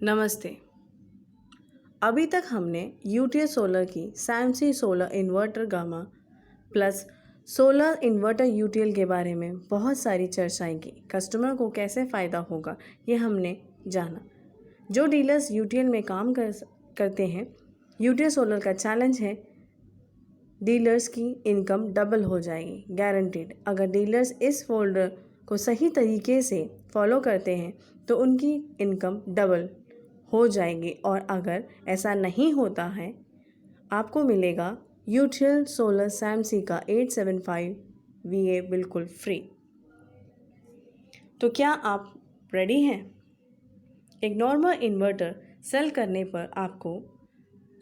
नमस्ते। अभी तक हमने यूटीएस सोलर की सैमसी solar inverter gamma plus solar inverter UTL के बारे में बहुत सारी चर्चाएं की। कस्टमर को कैसे फ़ायदा होगा ये हमने जाना। जो डीलर्स यूटीएल में काम करते हैं, यूटीएस सोलर का चैलेंज है डीलर्स की इनकम डबल हो जाएगी, गारंटीड। अगर डीलर्स इस फोल्डर को सही तरीके से फॉलो करते हैं तो उनकी इनकम डबल हो जाएगी। और अगर ऐसा नहीं होता है, आपको मिलेगा यूटीएल सोलर सैमसी का 875 VA बिल्कुल फ्री। तो क्या आप रेडी हैं? एक नॉर्मल इन्वर्टर सेल करने पर आपको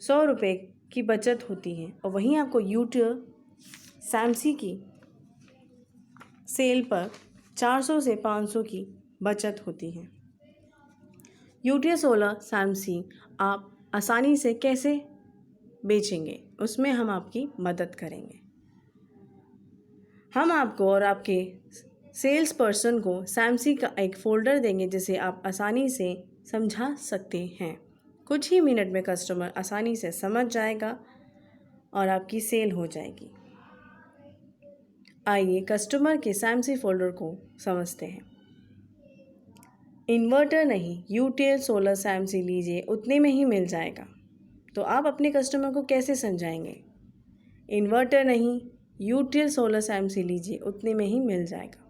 100 रुपये की बचत होती है और वहीं आपको यूटीएल सैमसी की सेल पर 400 से 500 की बचत होती है। यूटीएल सोलर सैमसी आप आसानी से कैसे बेचेंगे, उसमें हम आपकी मदद करेंगे। हम आपको और आपके सेल्स पर्सन को सैमसी का एक फ़ोल्डर देंगे जिसे आप आसानी से समझा सकते हैं। कुछ ही मिनट में कस्टमर आसानी से समझ जाएगा और आपकी सेल हो जाएगी। आइए कस्टमर के सैमसी फ़ोल्डर को समझते हैं। इन्वर्टर नहीं, यूटीएल सोलर सैमसी लीजिए, उतने में ही मिल जाएगा। तो आप अपने कस्टमर को कैसे समझाएंगे? इन्वर्टर नहीं, यूटीएल सोलर सैमसी लीजिए, उतने में ही मिल जाएगा।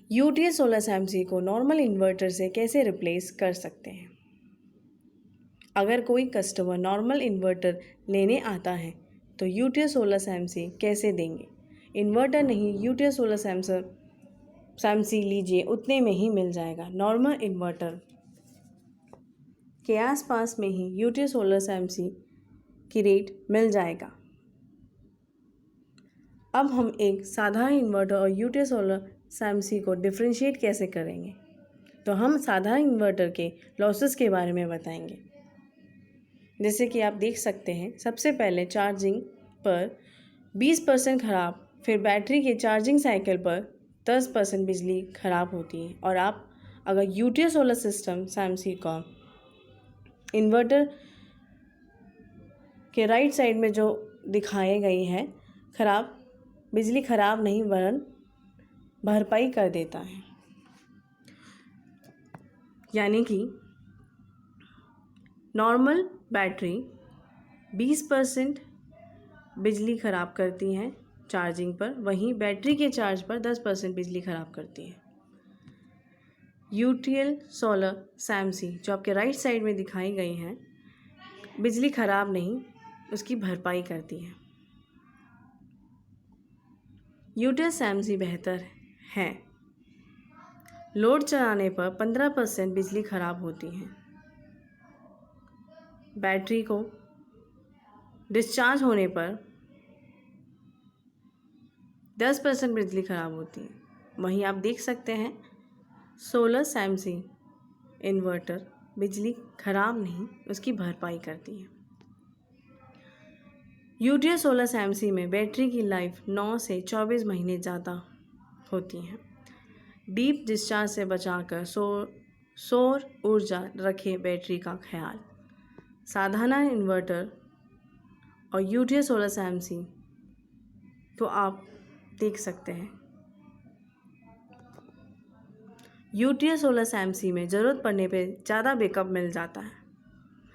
यूटीएल सोलर सैमसी को नॉर्मल इन्वर्टर से कैसे रिप्लेस कर सकते हैं? अगर कोई कस्टमर नॉर्मल इन्वर्टर लेने आता है तो यूटीएल सोलर सैमसी कैसे देंगे? इन्वर्टर नहीं, यूटीएल सोलर सैमसी लीजिए, उतने में ही मिल जाएगा। नॉर्मल इन्वर्टर के आसपास में ही यूटीएल सोलर सैमसी की रेट मिल जाएगा। अब हम एक साधारण इन्वर्टर और यूटीएल सोलर सैमसी को डिफ्रेंशिएट कैसे करेंगे, तो हम साधारण इन्वर्टर के लॉसेस के बारे में बताएंगे। जैसे कि आप देख सकते हैं, सबसे पहले चार्जिंग पर 20% ख़राब, फिर बैटरी के चार्जिंग साइकिल पर 10% बिजली ख़राब होती है। और आप अगर यूटीएल सोलर सिस्टम सैमसी का इन्वर्टर के राइट साइड में जो दिखाए गई है ख़राब, बिजली ख़राब नहीं वरन भरपाई कर देता है। यानी कि नॉर्मल बैटरी 20% बिजली ख़राब करती है चार्जिंग पर, वहीं बैटरी के चार्ज पर 10% बिजली ख़राब करती है। यूटीएल सोलर सैमसी जो आपके राइट साइड में दिखाई गई है, बिजली ख़राब नहीं, उसकी भरपाई करती है। यूटीएल सैमसी बेहतर है। लोड चलाने पर 15% बिजली ख़राब होती है। बैटरी को डिस्चार्ज होने पर 10% बिजली ख़राब होती है। वहीं आप देख सकते हैं सोलर सैमसी इन्वर्टर बिजली ख़राब नहीं, उसकी भरपाई करती है। यूटीएल सोलर सैमसी में बैटरी की लाइफ 9 से 24 महीने ज़्यादा होती है। डीप डिस्चार्ज से बचाकर सौर ऊर्जा रखे बैटरी का ख्याल। साधारण इन्वर्टर और यूटीएल सोलर सैमसी तो आप देख सकते हैं। यूटीएल सोलर सैमसी में ज़रूरत पड़ने पे ज़्यादा बैकअप मिल जाता है।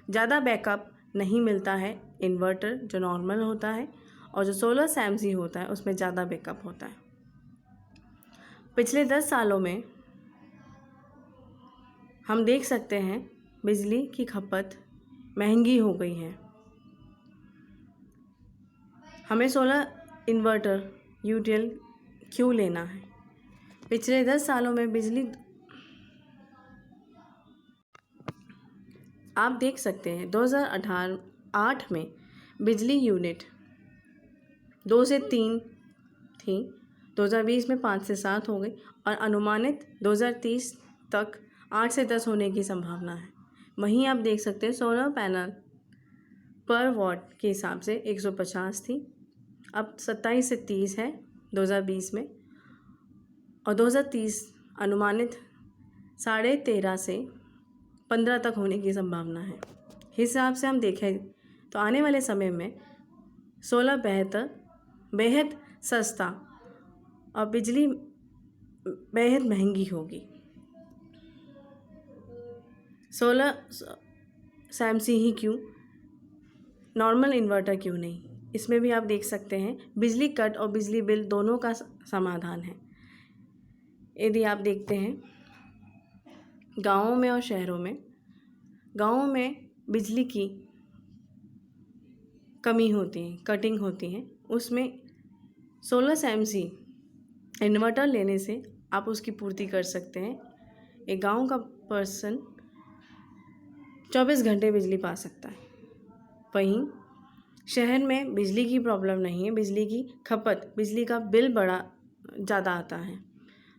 ज़्यादा बैकअप नहीं मिलता है इन्वर्टर जो नॉर्मल होता है, और जो सोलर सैमसी होता है उसमें ज़्यादा बैकअप होता है। पिछले 10 सालों में हम देख सकते हैं बिजली की खपत महंगी हो गई है। हमें सोलर इन्वर्टर यूटीएल क्यों लेना है? पिछले 10 सालों में बिजली आप देख सकते हैं 2008 में बिजली यूनिट 2 से 3 थी, 2020 में 5 से 7 हो गई और अनुमानित 2030 तक 8 से 10 होने की संभावना है। वहीं आप देख सकते हैं सोलर पैनल पर वॉट के हिसाब से 150 थी, अब 27 से 30 है 2020 में, और 2030 अनुमानित 13.5 से 15 तक होने की संभावना है। हिसाब से हम देखें तो आने वाले समय में सोलर बेहद सस्ता और बिजली बेहद महंगी होगी। सोलर सैमसी ही क्यों, नॉर्मल इन्वर्टर क्यों नहीं? इसमें भी आप देख सकते हैं बिजली कट और बिजली बिल दोनों का समाधान है। यदि आप देखते हैं गाँवों में और शहरों में, गाँवों में बिजली की कमी होती है, कटिंग होती है, उसमें सोलर सैमसी इन्वर्टर लेने से आप उसकी पूर्ति कर सकते हैं। एक गांव का पर्सन 24 घंटे बिजली पा सकता है। वहीं शहर में बिजली की प्रॉब्लम नहीं है, बिजली की खपत, बिजली का बिल बड़ा ज़्यादा आता है,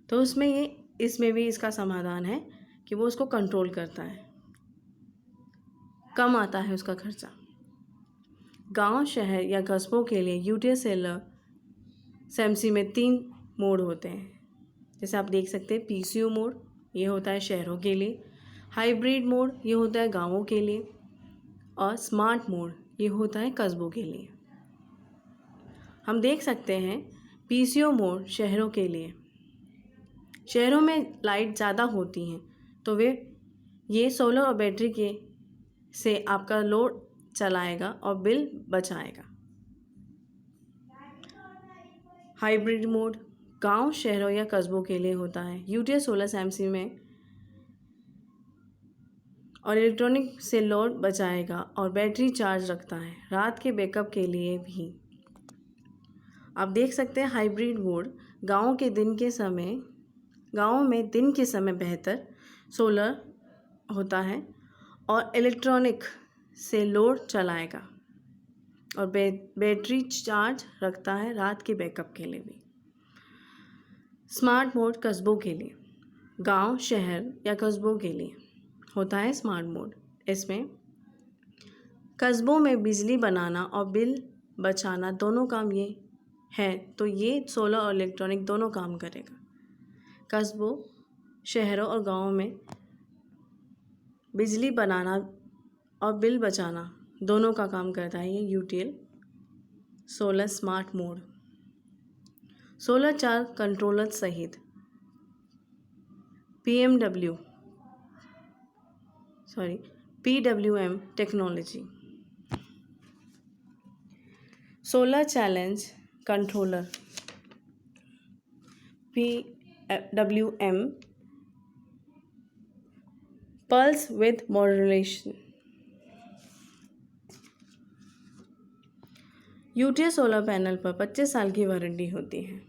तो इसमें भी इसका समाधान है कि वो उसको कंट्रोल करता है, कम आता है उसका खर्चा। गांव, शहर या कस्बों के लिए यूटीएस सोलर सैमसी में 3 मोड होते हैं। जैसे आप देख सकते हैं पीसीओ मोड, ये होता है शहरों के लिए, हाइब्रिड मोड ये होता है गांवों के लिए, और स्मार्ट मोड ये होता है कस्बों के लिए। हम देख सकते हैं पीसीओ मोड शहरों के लिए, शहरों में लाइट ज़्यादा होती हैं तो ये सोलर और बैटरी के से आपका लोड चलाएगा और बिल बचाएगा। हाइब्रिड मोड गांव, शहरों या कस्बों के लिए होता है। यूटीएस सोलर सैमसी में और इलेक्ट्रॉनिक से लोड बचाएगा और बैटरी चार्ज रखता है, रात के बैकअप के लिए भी। आप देख सकते हैं हाइब्रिड मोड गाँव में दिन के समय बेहतर सोलर होता है और इलेक्ट्रॉनिक से लोड चलाएगा और बैटरी चार्ज रखता है रात के बैकअप के लिए भी। स्मार्ट मोड कस्बों के लिए, गांव, शहर या कस्बों के लिए होता है स्मार्ट मोड। इसमें कस्बों में बिजली बनाना और बिल बचाना दोनों काम ये है, तो ये सोलर और इलेक्ट्रॉनिक दोनों काम करेगा। कस्बों, शहरों और गाँवों में बिजली बनाना और बिल बचाना दोनों का काम करता है ये UTL solar smart mode. Solar 4 controller सहित PWM technology. Solar challenge controller PWM pulse with modulation. UTS solar panel पर 25 साल की वारंटी होती है।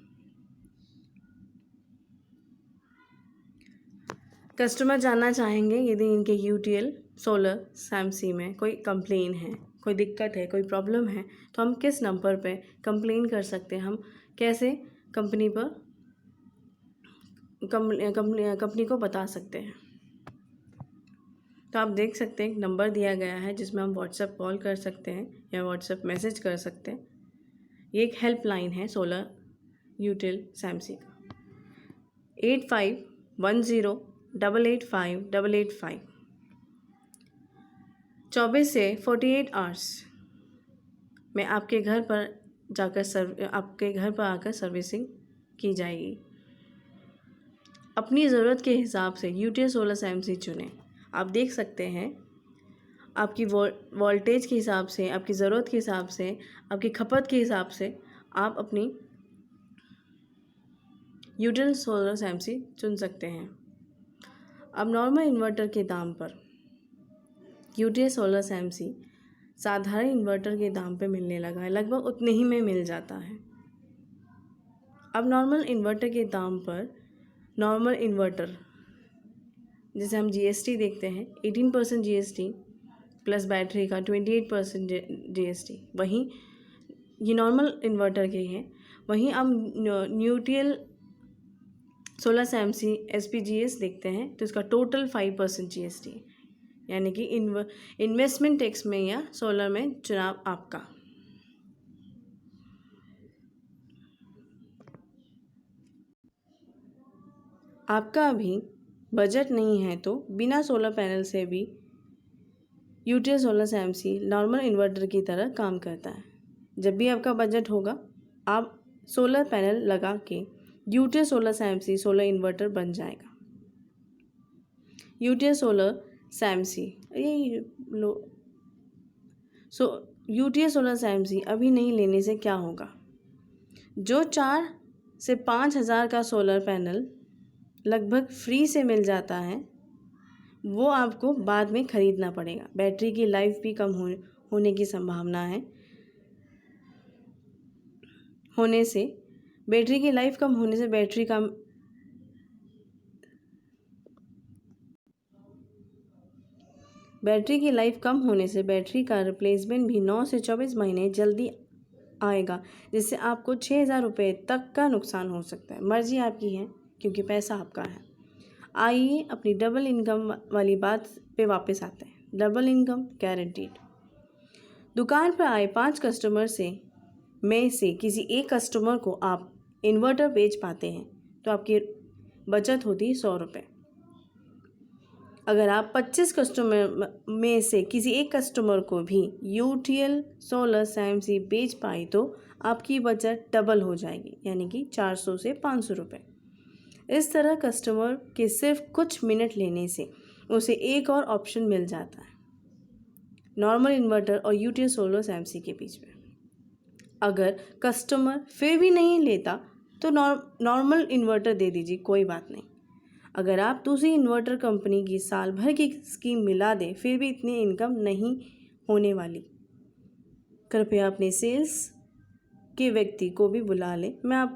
कस्टमर जानना चाहेंगे यदि इनके यूटीएल सोलर सैमसी में कोई कंप्लेन है, कोई दिक्कत है, कोई प्रॉब्लम है, तो हम किस नंबर पे कंप्लेन कर सकते हैं, हम कैसे कंपनी को बता सकते हैं। तो आप देख सकते हैं एक नंबर दिया गया है जिसमें हम व्हाट्सएप कॉल कर सकते हैं या व्हाट्सएप मैसेज कर सकते हैं। ये एक हेल्पलाइन है सोलर यूटीएल सैमसी का, 8510885885। 24 से 48 आवर्स में आपके घर पर आकर सर्विसिंग की जाएगी। अपनी ज़रूरत के हिसाब से यूटीएस सोलर सैमसी चुनें। आप देख सकते हैं आपकी वोल्टेज के हिसाब से, आपकी ज़रूरत के हिसाब से, आपकी खपत के हिसाब से आप अपनी यूटीएस सोलर सैमसी चुन सकते हैं। अब नॉर्मल इन्वर्टर के दाम पर यूटीएस सोलर सैमसी साधारण इन्वर्टर के दाम पे मिलने लगा है, लगभग उतने ही में मिल जाता है। अब नॉर्मल इन्वर्टर के दाम पर नॉर्मल इन्वर्टर जैसे हम जीएसटी देखते हैं 18% जीएसटी प्लस बैटरी का 28% जीएसटी, वहीं ये नॉर्मल इन्वर्टर के हैं। वहीं हम न्यूट्रियल सोलर सैमसी SPGS देखते हैं तो इसका टोटल 5% जीएसटी, यानी कि इन्वेस्टमेंट टैक्स में या सोलर में चुनाव आपका। आपका अभी बजट नहीं है तो बिना सोलर पैनल से भी यूटीएल सोलर सैमसी नॉर्मल इन्वर्टर की तरह काम करता है। जब भी आपका बजट होगा आप सोलर पैनल लगा के यूटीएल सोलर सैमसी सोलर इन्वर्टर बन जाएगा। यूटीएल सोलर सैमसी ये लो यूटीएल सोलर सैमसी अभी नहीं लेने से क्या होगा? जो 4 से 5 हज़ार का सोलर पैनल लगभग फ्री से मिल जाता है वो आपको बाद में ख़रीदना पड़ेगा। बैटरी की लाइफ भी कम होने की संभावना है। बैटरी की लाइफ कम होने से बैटरी का रिप्लेसमेंट भी 9 से 24 महीने जल्दी आएगा, जिससे आपको 6,000 रुपये तक का नुकसान हो सकता है। मर्जी आपकी है क्योंकि पैसा आपका है। आइए अपनी डबल इनकम वाली बात पे वापस आते हैं। Double income guaranteed. दुकान पर आए 5 कस्टमर में से किसी एक कस्टमर को आप इन्वर्टर बेच पाते हैं तो आपकी बचत होती है 100 रुपये। अगर आप 25 कस्टमर में से किसी एक कस्टमर को भी यूटीएल सोलर सैमसी बेच पाई तो आपकी बचत डबल हो जाएगी, यानी कि 400 से 500 रुपये। इस तरह कस्टमर के सिर्फ कुछ मिनट लेने से उसे एक और ऑप्शन मिल जाता है नॉर्मल इन्वर्टर और यूटीएल सोलर सैमसी के बीच में। अगर कस्टमर फिर भी नहीं लेता तो नॉर्मल इन्वर्टर दे दीजिए, कोई बात नहीं। अगर आप दूसरी इन्वर्टर कंपनी की साल भर की स्कीम मिला दें फिर भी इतनी इनकम नहीं होने वाली। कृपया अपने सेल्स के व्यक्ति को भी बुला लें। मैं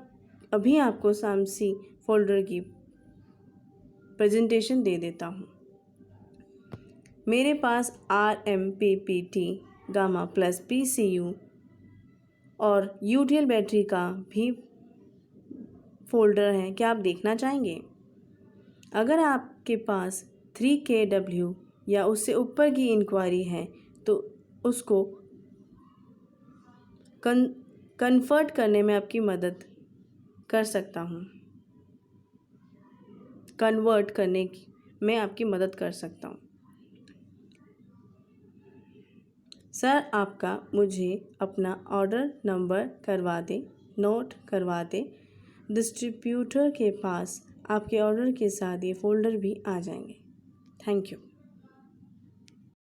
अभी आपको सैमसी फोल्डर की प्रेजेंटेशन दे देता हूँ। मेरे पास RMPPT गामा प्लस PCU और यूटीएल बैटरी का भी फोल्डर है, क्या आप देखना चाहेंगे? अगर आपके पास 3 kW या उससे ऊपर की इंक्वायरी है तो उसको कन्वर्ट करने में आपकी मदद कर सकता हूँ। सर आपका मुझे अपना ऑर्डर नंबर नोट करवा दें। डिस्ट्रीब्यूटर के पास आपके ऑर्डर के साथ ये फ़ोल्डर भी आ जाएंगे। Thank you.